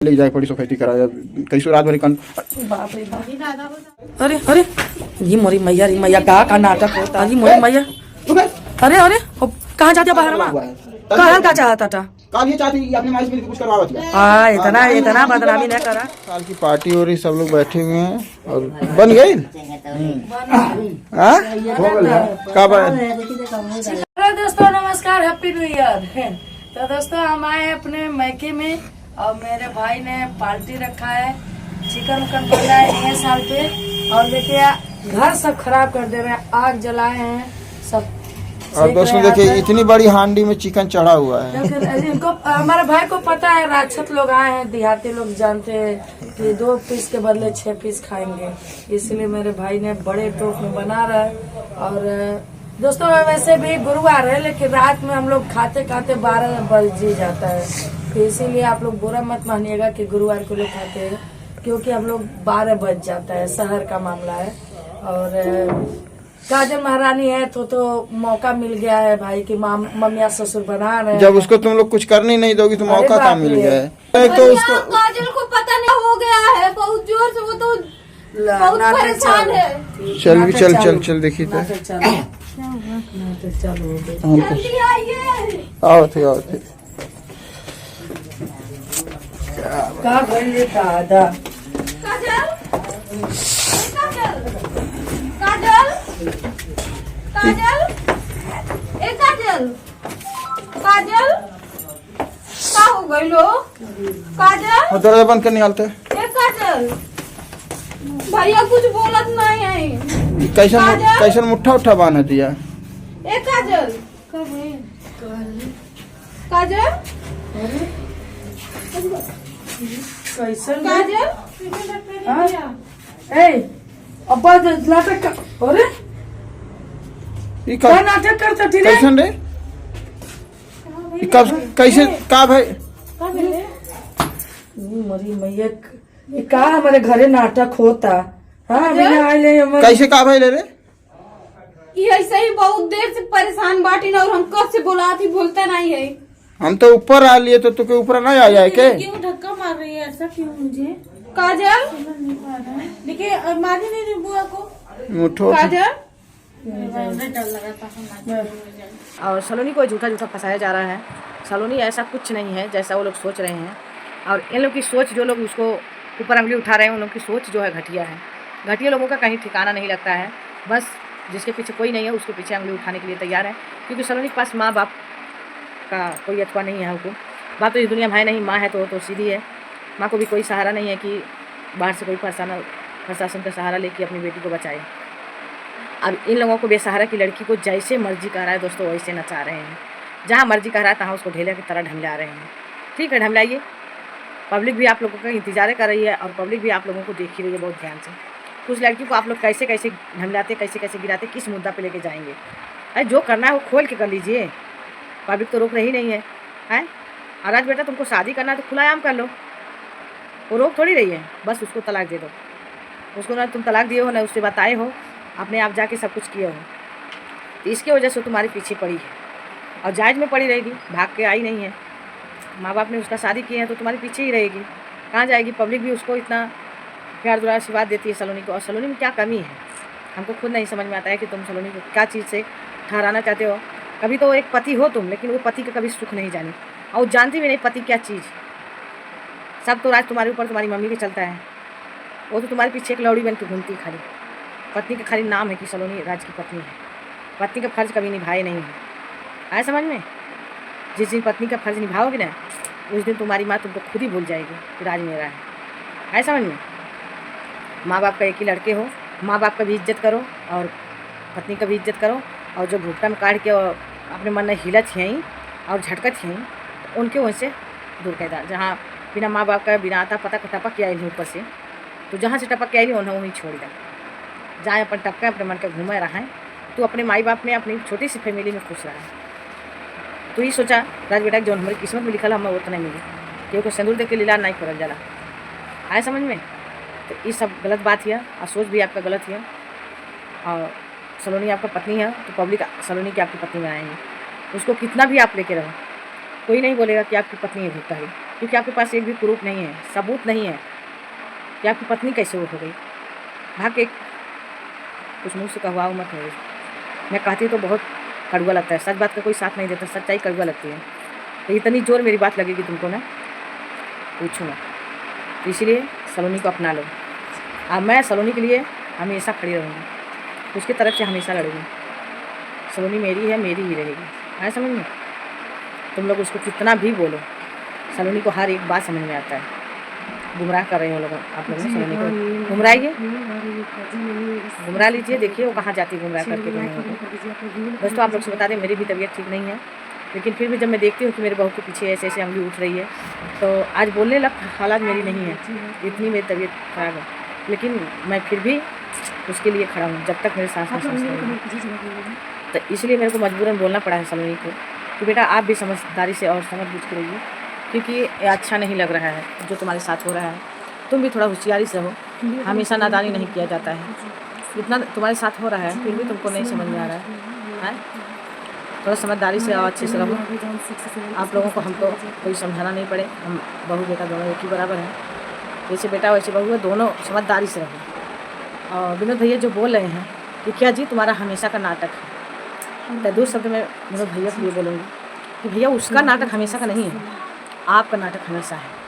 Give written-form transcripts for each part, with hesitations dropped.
ले जाए पड़ी सोसाइटी कराया कैसे रात भरी कन। बाप रे बाप। अरे अरे ये मोरी मैया री मैया का नाटक होता है मोरी मैया। अरे अरे कहाँ जाते बाहर में कहाँ का चाहता था काल ये चाहती अपने माइस में कुछ करवा दिया। हाँ इतना बदनामी नहीं करा। साल की पार्टी हो रही सब लोग बैठे हुए हैं और बन गई हेलो दोस्तों नमस्कार हैप्पी न्यू ईयर। तो दोस्तों हम आए हैं अपने मैके में और मेरे भाई ने पार्टी रखा है, चिकन उकन बन रहा है नए साल पे। और देखिए घर सब खराब कर दे रहे हैं, आग जलाए हैं सब। और दोस्तों देखिए इतनी बड़ी हांडी में चिकन चढ़ा हुआ है। इनको हमारे भाई को पता है, राक्षस लोग आए हैं, देहाती लोग जानते हैं कि 2 पीस के बदले 6 पीस खाएंगे, इसलिए मेरे भाई ने बड़े टोप में बना रहा है। और दोस्तों वैसे भी गुरुवार है, लेकिन रात में हम लोग खाते खाते 12 बज जाता है, तो इसीलिए आप लोग बुरा मत मानिएगा कि गुरुवार को लोग खाते हैं, क्योंकि हम लोग 12 बज जाता है, शहर का मामला है। और काजल महारानी है तो मौका मिल गया है भाई की मम्मिया ससुर बना रहे हैं। जब उसको तुम लोग कुछ करनी नहीं दोगी तो मौका कहाँ मिल गया है। तो उसको काजल को पता नहीं हो गया है बहुत जोर से, वो तो बहुत परेशान है। चल भी चल देखिए तो जल्दी आइए। आओ थे का भइले दादा काजल काजल काजल ए काजल काजल का हो गई लो काजल। दरवाजा बंद कर निकालते ए काजल भैया कुछ बोलत नहीं है। कैसन मुट्ठा उठा बांध दिया। ए काजल काजल कैसन काजल अब्बा नाटक अरे क्या नाटक करता थी रे? कैसन रे कब कैसे का भाई मरी मैया ये का हमारे घरे नाटक होता। हाँ बिना आइले कैसे का भाई ले रे। ये ऐसे ही बहुत देर से परेशान बाटी ना, और हम कब से बोला थी बोलता नहीं है। हम तो ऊपर आ लिए तो के ऊपर नहीं आ जाए के। क्यों धक्का मार रही है ऐसा क्यों मुझे? काजल देखिए मारी नहीं रही बुआ को। मुठो काजल डर लगा था। और सलोनी को झूठा फंसाया जा रहा है। सलोनी ऐसा कुछ नहीं है जैसा वो लोग सोच रहे हैं। और इन लोग की सोच, जो लोग उसको ऊपर उंगली उठा रहे हैं, उन लोग की सोच जो है घटिया है। घटिया लोगों का कहीं ठिकाना नहीं लगता है। बस जिसके पीछे कोई नहीं है उसके पीछे उंगली उठाने के लिए तैयार है, क्योंकि सलोनी के पास माँ बाप का कोई अथवा नहीं है। हुकुम बात तो इस दुनिया में है नहीं। माँ है तो सीधी है। माँ को भी कोई सहारा नहीं है कि बाहर से कोई प्रशासन का सहारा लेके अपनी बेटी को बचाए। अब इन लोगों को बेसहारा की लड़की को जैसे मर्जी कह रहा है दोस्तों वैसे नचा रहे हैं। जहाँ मर्जी कह रहा है तहाँ उसको ढेले की तरह ढमला रहे हैं। ठीक है, ढमलाइए। पब्लिक भी आप लोगों का इंतजार कर रही है और पब्लिक भी आप लोगों को देख ही रही है बहुत ध्यान से। उस लड़की को आप लोग कैसे कैसे ढमलाते, कैसे कैसे गिराते, किस मुद्दा पे लेके जाएंगे। अरे जो करना है वो खोल के कर लीजिए, पब्लिक तो रोक रही नहीं है। हैं और आज बेटा तुमको शादी करना है तो खुलाआम कर लो, वो रोक थोड़ी रही है। बस उसको तलाक दे दो। उसको ना तुम तलाक दिए हो ना उससे बताए हो, अपने आप जाके सब कुछ किए हो। तो इसकी वजह से तुम्हारे पीछे पड़ी है और जायज में पड़ी रहेगी, भाग के आई नहीं है। माँ बाप ने उसका शादी किए हैं तो तुम्हारे पीछे ही रहेगी, कहाँ जाएगी। पब्लिक भी उसको इतना प्यार दुलार आशीर्वाद देती है सलोनी को। और सलोनी में क्या कमी है हमको खुद नहीं समझ में आता है कि तुम सलोनी को क्या चीज़ से ठहराना चाहते हो। कभी तो एक पति हो तुम, लेकिन वो पति का कभी सुख नहीं जानी और जानती भी नहीं पति क्या चीज़। सब तो राज तुम्हारे ऊपर तुम्हारी मम्मी के चलता है, वो तो तुम्हारे पीछे एक लौड़ी बन के घूमती है खाली। पत्नी का खाली नाम है कि सलोनी राज की पत्नी है, पत्नी का फर्ज कभी निभाए नहीं है। आए समझ में? जिस दिन पत्नी का फर्ज निभाओगे ना उस दिन तुम्हारी माँ तुमको खुद ही भूल जाएगी कि राज मेरा है। आए समझ में? माँ बाप का एक ही लड़के हो, माँ बाप का भी इज्जत करो और पत्नी का भी इज्जत करो। और जो भुट्टा में काट के अपने मन में हिलत हैं और झटकत हैं तो उनके वहीं से दूर कैदा। जहाँ बिना माँ बाप का बिना आता पता का टपक के आई ऊपर से, तो जहाँ से टपक के आई उन्हें वहीं छोड़ दिया। जहाँ अपन टपका अपने मन का घूमे रहा है, तो अपने माई बाप में अपनी छोटी सी फैमिली में खुश रहा है। तो ये सोचा राज बेटा जो हमारी किस्मत में लिखा हमें वो तो नहीं मिली, क्योंकि सिंदूर देख के लीला नहीं करल जाला। आए समझ में? तो ये सब गलत बात है और सोच भी आपका गलत है। और सलोनी आपका पत्नी है तो पब्लिक सलोनी की आपकी पत्नी बनाएंगे। उसको कितना भी आप लेके रहो, कोई नहीं बोलेगा कि आपकी पत्नी है भुगतारी, क्योंकि आपके पास एक भी प्रूफ नहीं है, सबूत नहीं है कि आपकी पत्नी कैसे वो हो गई। भाग के कुछ मुँह से कहवाओ मत हो। मैं कहती तो बहुत कड़वा लगता है, सच बात का कोई साथ नहीं देता, सच्चाई कड़वा लगती है। तो इतनी जोर मेरी बात लगेगी तुमको ना, पूछो ना। तो इसलिए सलोनी को अपना लो। अब मैं सलोनी के लिए हमेशा खड़ी रहूँगी, उसकी तरफ से हमेशा लड़ूँगी। सलोनी मेरी है, मेरी ही रहेगी, है समझ में। तुम लोग उसको कितना भी बोलो, सलोनी को हर एक बात समझ में आता है। गुमराह कर रहे हो लोग, आप लोग ने सलोनी को गुमराहिए, गुमराह लीजिए, देखिए वो कहाँ जाती है गुमराह करके तुम लोगों को। दोस्तों आप लोग से बता दें, मेरी भी तबीयत ठीक नहीं है, लेकिन फिर भी जब मैं देखती हूँ कि मेरे बहू के पीछे ऐसे ऐसे उंगली उठ रही है, तो आज बोलने लग हालात मेरी नहीं है, इतनी मेरी तबीयत खराब है, लेकिन मैं फिर भी उसके लिए खड़ा हूँ जब तक मेरे सास नहीं। तो इसलिए मेरे को मजबूरन बोलना पड़ा है सलोनी को कि बेटा आप भी समझदारी से और समझ बूझ के रहिए, क्योंकि ये अच्छा नहीं लग रहा है जो तुम्हारे साथ हो रहा है। तुम भी थोड़ा होशियारी से हो, हमेशा नादानी नहीं किया जाता है। इतना तुम्हारे साथ हो रहा है फिर भी तुमको नहीं समझ में आ रहा है। थोड़ा समझदारी से और अच्छे से रहो। आप लोगों को हमको कोई समझाना नहीं पड़े, हम बहू बेटा दोनों एक ही बराबर हैं। जैसे बेटा वैसे बहू है, दोनों समझदारी से रहो। और विनोद भैया जो बोल रहे हैं कि क्या जी तुम्हारा हमेशा का नाटक है, तो दो शब्द में विनोद भैया को ये बोलूँगी कि भैया उसका नाटक हमेशा का नहीं है, आपका नाटक हमेशा है।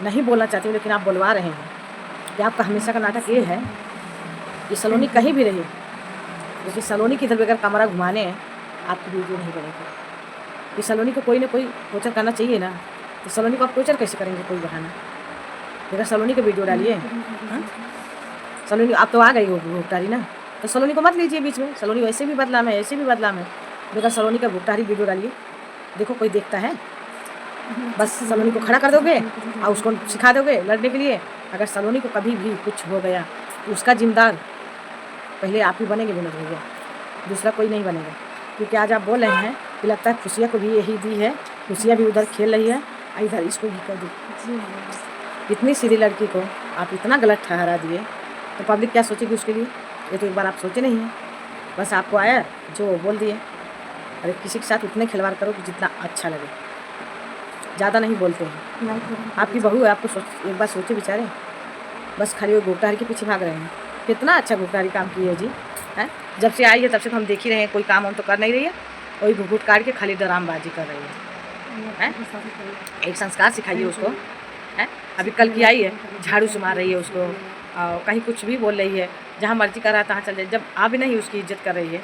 नहीं बोलना चाहती हूँ लेकिन आप बोलवा रहे हैं कि आपका हमेशा का नाटक ये है कि सलोनी कहीं भी रहे, लेकिन सलोनी की इधर बगैर कमरा घुमाने आपकी वीडियो नहीं बनेगी। कि सलोनी को कोई ना कोई टोचर करना चाहिए ना, तो सलोनी को आप टोचर कैसे करेंगे, कोई बहाना देखा सलोनी का वीडियो डालिए। सलोनी आप तो आ गई हो भुगतारी ना, तो सलोनी को मत लीजिए बीच में। सलोनी वैसे भी बदला में, ऐसे भी बदला में, देखा सलोनी का भुगतारी वीडियो डालिए, देखो कोई देखता है। बस सलोनी को खड़ा कर दोगे और उसको सिखा दोगे लड़ने के लिए। अगर सलोनी को कभी भी कुछ हो गया तो उसका जिम्मेदार पहले आप ही बनेंगे विनोद भैया, दूसरा कोई नहीं बनेगा। क्योंकि आज आप बोल रहे हैं कि लगता है खुशियाँ को भी यही दी है, खुशियाँ भी उधर खेल रही है, इधर इसको भी कर दी। इतनी सीधी लड़की को आप इतना गलत ठहरा दिए तो पब्लिक क्या सोचेगी उसके लिए। ये तो एक बार आप सोचे नहीं हैं, बस आपको आया जो बोल दिए। अरे किसी के साथ उतने खिलवाड़ करो कि जितना अच्छा लगे, ज़्यादा नहीं बोलते हैं। आपकी बहू है, आपको एक बार सोचे बिचारे, बस खाली वो गुप्ताहारी के पीछे भाग रहे हैं। कितना अच्छा गुप्ताहारी काम की है जी, है जब से आई है तब से तो हम देख ही रहे हैं, कोई काम हम तो कर नहीं रही है, वही घुघुट काट के खाली ड्रामबाजी कर रही है। एक संस्कार सिखाइए उसको, है अभी कल की आई है झाड़ू से मार रही है उसको, कहीं कुछ भी बोल रही है, जहाँ मर्जी कर रहा है तहाँ चल जाए, जब आप भी नहीं उसकी इज्जत कर रही है,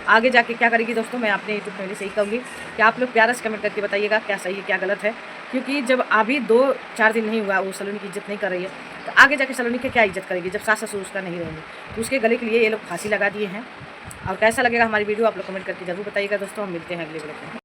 आगे जाके क्या करेगी। दोस्तों मैं अपने यूट्यूब फैमिली से ही कहूँगी कि आप लोग प्यारा से कमेंट करके बताइएगा क्या सही है क्या गलत है, क्योंकि जब अभी 2-4 दिन नहीं हुआ वो सलोनी की इज्जत नहीं कर रही है, तो आगे जाके सलोनी की क्या इज्जत करेगी जब सास ससुर उसका नहीं रहेंगे। तो उसके गले के लिए ये लोग फांसी लगा दिए हैं। और कैसा लगेगा हमारी वीडियो आप लोग कमेंट करके जरूर बताइएगा। दोस्तों हम मिलते हैं अगले वीडियो में।